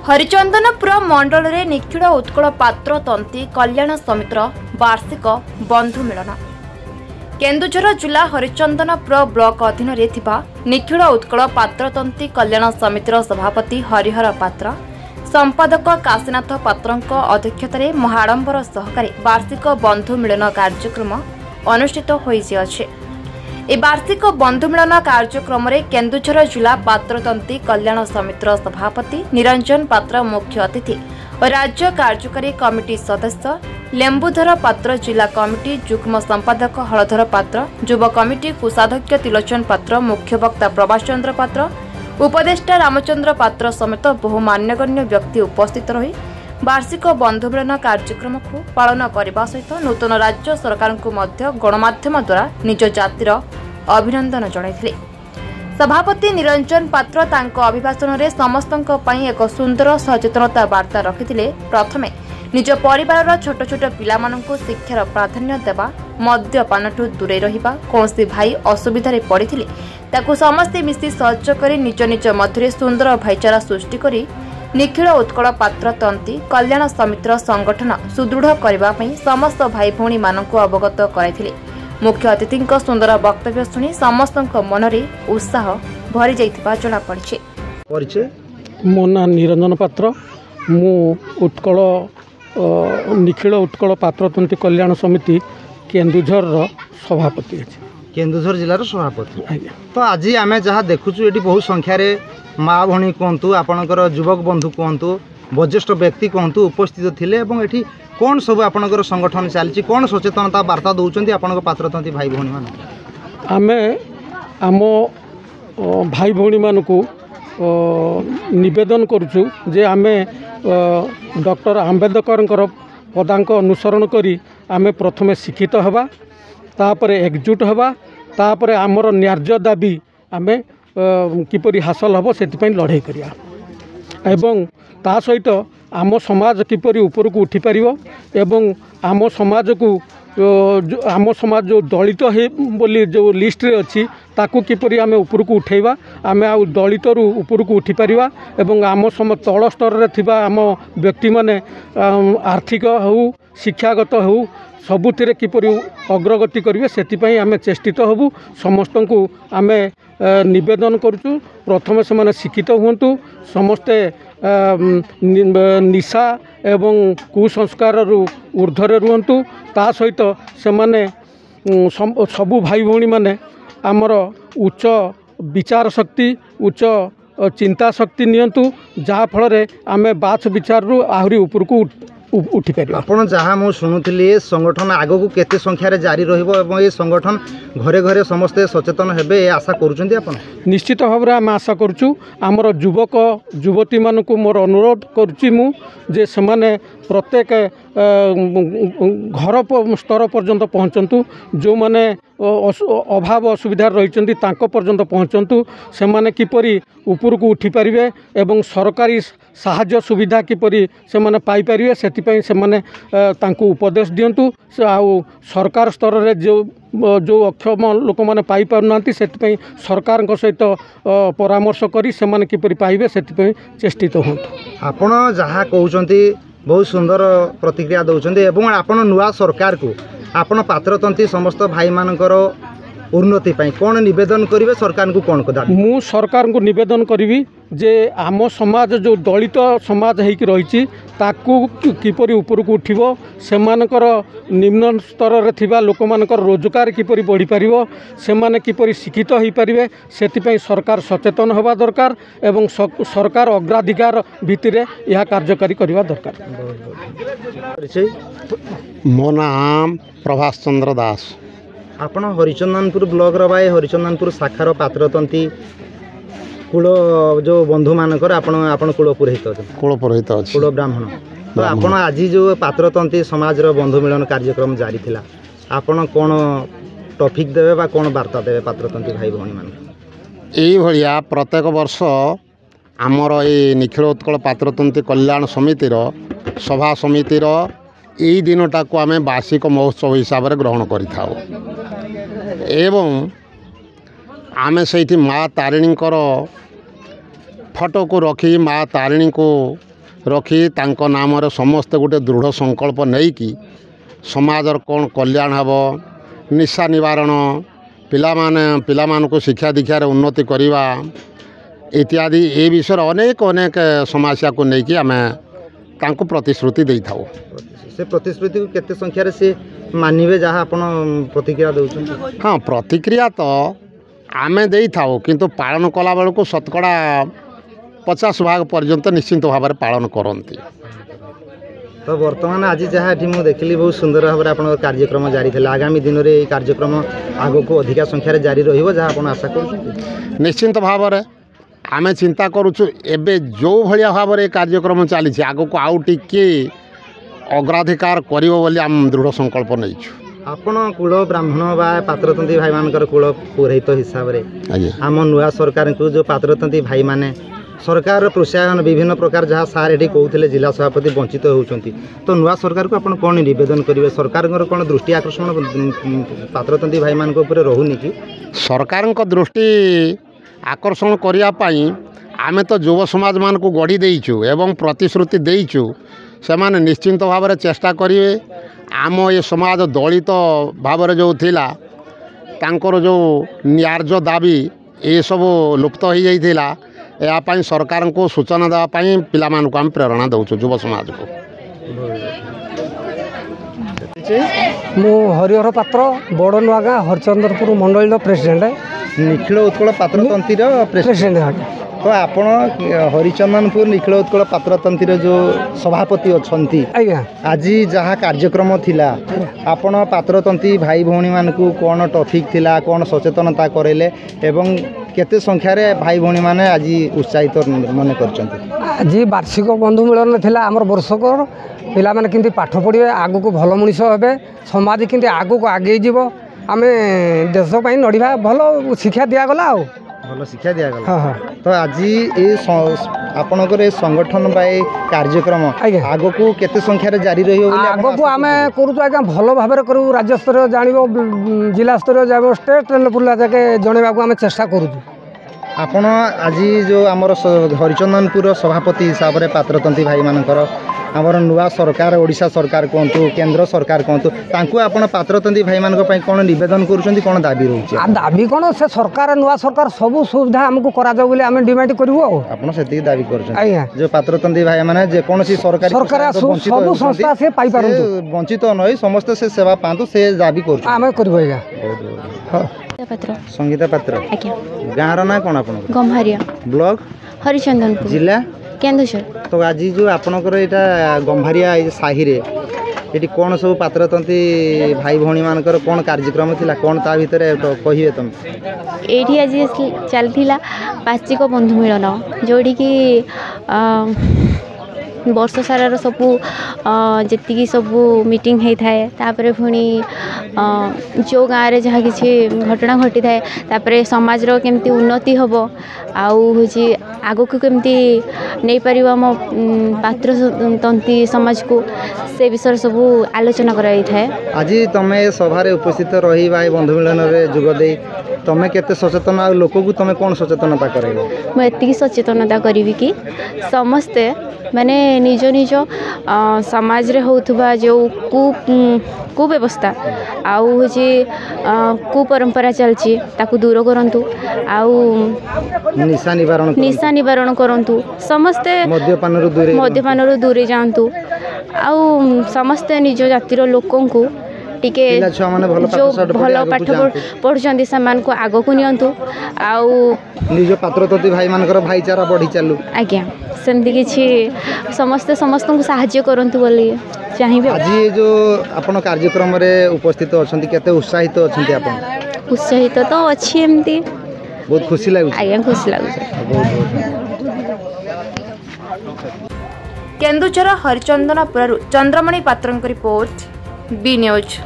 हरिचंदनपुर मंडल रे निखिल उत्कल पात्र तंती कल्याण समितिर वार्षिक बंधु मिलन। केन्दुझर जिला हरिचंदनपुर ब्लॉक अधीन निखिल उत्कल पात्र तंती कल्याण समितिर सभापति हरिहर पात्र संपादक काशीनाथ पात्रଙ୍କ अध्यक्षतार महाडंबर सहकारे वार्षिक बंधु मिलन कार्यक्रम अनुष्ठित होइछि। ए वार्षिक बंधु मिलन कार्यक्रम में केन्दुझर जिला पात्रतंती कल्याण समितिर सभापति निरंजन पात्र मुख्य अतिथि और राज्य कार्यकारी कमिटी सदस्य लेम्बुधर पात्र जिला कमिटी जुग्म संपादक हलधर पात्र युव कमिटी कोषाध्यक्ष तिलोचन पात्र मुख्य वक्ता प्रभाष चंद्र पात्र उपदेष्टा रामचंद्र पात्र समेत बहु मान्यगण्य व्यक्ति उपस्थित रही वार्षिक बंधु मिलन कार्यक्रम को पालन करने सहित नूतन राज्य सरकार को मध्य गणमाध्यम द्वारा निज जातिर अभिनंदन जणाइथिले। सभापति निरंजन पात्र तांको अभिभाषण रे समस्तंक पई एक सुंदर सचेतनता वार्ता रखिथिले। प्रथमे निज परिवार छोट छोट पिलामानंको शिक्षार प्राधान्य देवा मद्यपानठू दूरे रहिबा कोनसी भाई असुविधा रे पड़िथिले ताकू समस्ते मिसी सहयोग करी निज निज मध्य सुंदर भाईचारा सृष्टि करी निखिल उत्कल पात्र तंती कल्याण समितिर संगठन सुदृढ़ करने समस्त भाई भौणी मानक अवगत कराइथिले। मुख्य अतिथि सुंदर वक्तव्य शुणी समस्त मन में उत्साह भरी जाइथिबा जणा पड़िछि। मो ना निरंजन पात्र मु उत्कल निखिल उत्कल पात्र तंती कल्याण समिति केन्दुझर सभापति अछि। केन्दुझर जिलार सभापति तो आज आम जहाँ देखुचु ये बहुत संख्यार माँ भणी कहतु आपणकर युवक बंधु कहतु वरिष्ठ व्यक्ति कहतु उपस्थित थिले एवं एठी कौन सब आपणकर संगठन चलती कौन सचेतनता वार्ता दौरान आपण पात्रतंती भाई भौणी मान आम आम भाई भौणी मानक निवेदन करुचु जे आम डॉक्टर आंबेडकर पदांक अनुसरण करी आम प्रथमे शिक्षित हवा तापर एकजुट हवा तापर आमर न्याय्य दाबी आम किपरि हासिल हम से लड़ाई करिया एवं ता सहित आम समाज किपरि ऊपर को उठी पारिबो एवं आम समाज को आम समाज जो दलित है बोली जो लिस्ट रे अच्छी ताकू किपरि आम ऊपर को उठेबा आम आ दलित रु ऊपर को उठी पारिबा एवं आम सम तल स्तर रे थिबा आम व्यक्ति माने आर्थिक हो शिक्षागत हो सबुथिरे किपरि अग्रगति करिवे सेतिपई आमे चेष्टित हबु समस्त को आमे निवेदन करूचु प्रथम से माने शिक्षित हुंतु समस्ते निशा एवं कुसंस्कार ऊर्ध्वरे रुहंतु ता सहित से माने सबु भाई भौणी माने आमर उच्च विचार शक्ति उच्च चिंता शक्ति नियंतु जहाँ फल आमे बाछ विचार रु आहुरी ऊपर को उठी पार आपन जहाँ मुझे शुणुली संगठन आग को केते संख्यार जारी रही संगठन घरे घरे समस्ते सचेतन हेबे आशा करुचंती आपन निश्चित भाव में आम आशा करुचु आमर युवक युवती मानक मोर अनुरोध करुच्ची मु जे सेमाने प्रत्येक घर स्तर पर्यंत पहुँचतु जो माने अभाव असुविधा रही पर्यंत पहुँचतु से माने किपरि ऊपर को उठी पारिबे एवं सरकारी साहाय्य सुविधा किपरि से माने पाई पारिबे सेतिपई से माने तांको उपदेश दियंतु आउ सरकार स्तर रे जो अक्षम लोक मैंने पाई पारनांती सेतिपई सरकार सहित परामर्श करी से माने किपरि पाइबे सेतिपई चेष्टित होंतु। आपण जहाँ कहउचंती बहुत सुंदर प्रतिक्रिया दौरान एवं आपण नुआ सरकार को आपण पात्रतंती समस्त भाई मानकर उन्नति पाई कौन निवेदन करेंगे सरकार को कौन कदा मु सरकार को निवेदन करी जे आम समाज जो दलित समाज होकि रही ताकू किपरि ऊपर को उठिबो सेमानकर निम्न स्तर रे थिबा लोक मानकर रोजगार किपरि बढ़ी पारिबो सेमाने किपरि शिक्षित होई पारिबे सेतिपई सरकार सचेतन होबा दरकार एवं सरकार अग्राधिकार भित्तिरे यह कार्यकारी करबा दरकार। मो नाम प्रभाष चंद्र दास आपण हरिचंदनपुर ब्लॉक रबाय हरिचंदनपुर शाखार पात्रतंती कुल जो बंधु मानकर आपण कुल पुरोहित अछि कुल ब्राह्मण तो आपण आज जो पात्रतंती समाज रो बंधु मिलन कार्यक्रम जारी थिला आपण कोन टॉपिक देबे बा कोन वार्ता देबे पात्रतंती भाई भौणी मान एई भलिया प्रत्येक वर्ष आमर ए निखिल उत्कल पात्रतंती कल्याण समितिर सभा समितिर एई दिनटा को आमे वार्षिक महोत्सव हिसाब रे ग्रहण करिथाओ एवं आमे सेठी माँ तारिणी फटो को रखी माँ तारिणी को रखी तांको नाम समस्ते गोटे दृढ़ संकल्प नहीं कि समाजर कौन कल्याण हेब निशा निवारण पिलामान को शिक्षा दीक्षार उन्नति करवा इत्यादि ए विषय अनेक अनेक समस्या को लेकिन आम तांको प्रतिश्रुति दे था। से प्रतिश्रुति को केते संख्यार से मानिबे जहाँ आपण प्रतिक्रिया दउछन? हाँ प्रतिक्रिया तो आमे दे था किंतु पालन कला बेल को शतकड़ा 50% पर्यंत निश्चिंत भाव में पालन करती। तो वर्तमान आज जहाँ मुझे देखली बहुत सुंदर भाव में आप कार्यक्रम जारी थे आगामी दिन में कार्यक्रम आग को अधिका संख्यार जारी रहा आशा कर निश्चिंत भाव में आमे चिंता करुचु एबे जो भाया भाव में कार्यक्रम चली आग को आउ टिके अग्राधिकार करिवो बोली आम दृढ़ संकल्प नहीं आपण कुल ब्राह्मण बा पात्रतंती भाई मानकर कुल पुरोहित हिसाब से आम नुआ सरकार को जो पात्रतंती भाई माने सरकार प्रोत्साहन विभिन्न प्रकार जहाँ सार ये कहते जिला सभापति वंचित होती तो नुआ सरकार को आप कौन निवेदन करेंगे? सरकार कौन दृष्टि आकर्षण पात्रतंती भाई मान रोनी कि सरकार दृष्टि आकर्षण करने आमे तो युव समाज मान को गढ़ी देइछु एवं प्रतिश्रुति देइछु से माने निश्चिंत भाव में चेष्टा करेंगे आम ये समाज दलित भाव में जो थिला तांकर जो न्यार्य दाबी ये सब लुप्त हो जाइथिला यापाई सरकार को सूचना देवाई पिलामान को आम प्रेरणा दौचु युव समाज को। मु हरिहर पात्र बड़ नुआगा हरचंद्रपुर मंडल प्रेसिडेंट निखिल उत्कल पात्रतंतीर प्रेसिडेंट। तो आपण हरिचंदनपुर निखिल उत्कल पात्रतंतीर जो सभापति अच्छी आज जहाँ कार्यक्रम थिला आपण पात्रतंती भाई भौणी मान को कौन टॉपिक थिला कौन सचेतनता करेले एवं केते संख्यार भाई भौणी माने आज उत्साहित मन कर आज वार्षिक बंधु मिलन थिला आमर वर्षकर पिला माने किंती पाठ पढ़िबे आगु को भल मनीष हेबे समाज किंती आगु को आगे जीवो आमे देश पई नड़िबा भल शिक्षा दिया गला भल शिक्षा दिया गला। हाँ तो आज ये आपणकर संगठन बाय कार्यक्रम आग को केते संख्यार जारी रहियो बोली आग को आमे करू आज्ञा भल भाव में करू राज्य स्तर जानिबो जिला स्तर जाबो स्टेट लेवल जाके जणेबा को आमे चेष्टा करू। आपण आज जो आमर हरिचंदनपुर सभापति हिसाब से पात्रतंती भाई मानकर आमर नुआ सरकार ओडिशा सरकार कहतु केंद्र सरकार कहतु तांको आपण पात्रतंती भाई मान कौन निवेदन करुँच कौन दाबी रही दाबी कौन से सरकार नुआ सरकार सब सुविधा आमको करा जाऊ बोली आमे डिमांड करू आपण से दाबी कर जो पात्रतंती भाई माने जे कौन सरकारी सरकार सब संस्था से पाई पारंतु वंचित नई समस्त से सेवा पातु से दाबी कर आमे करबो आज्ञा। संगीता पात्र गाँव ना कौन आप गम्हारिया ब्लॉक हरिचंदनपुर जिला केन्दुझर। तो आज जो आपणकर यहाँ गम्हारिया साहि रे ये कौन सब पात्रतंती भाई भौणी मानकर कौन कार्यक्रम थिला कौन ता भीतर कहिबे तुम? एठी आज चलथिला वार्षिक बंधु मिलन जोड़ी की वर्ष सारार सबू जी सबू मीटिंग होता है तापर पुणी जो गाँव में जहाँ किसी घटना घटी थाए तापर समाज केमती उन्नति हम आउ आग को केमती नहीं पार आम पात्रतंती समाज को से विषय सबू आलोचना कराई थाए। आज तुम सभार उपस्थित रही बंधु मिलन में जोगदे तुम केते सचेतन लोक को तुम कौन सचेतनता करेगा? मुझे सचेतनता करी कि समस्ते माने निज निज समाज रे होथुबा जो कुव्यवस्था आउ होची कुपरंपरा चलची ताकू दूर करंतु आउ निशा निवारण करंतु समस्ते मद्यपान दूरे जांतु आउ समस्ते निज जातिर लोकन को टिके जो भल पाठ पढ़ुचंदी समान को आग को नियंतु आउ निज पात्रतंती भाई मानकर भाईचारा बढ़ी चालू आज्ञा सेमती किछि समस्ते समस्त को सहाय्य करंतु बोली चाहिए। आज जो आपण कार्यक्रम रे उपस्थित अछंती केते उत्साहित अछंती आपण? उत्साहित तो अछि एमती बहुत खुशी लागु आज्ञा खुशी लागु। केन्दुझर हरिचंदनपुर चंद्रमणि पात्रंक रिपोर्ट बी न्यूज।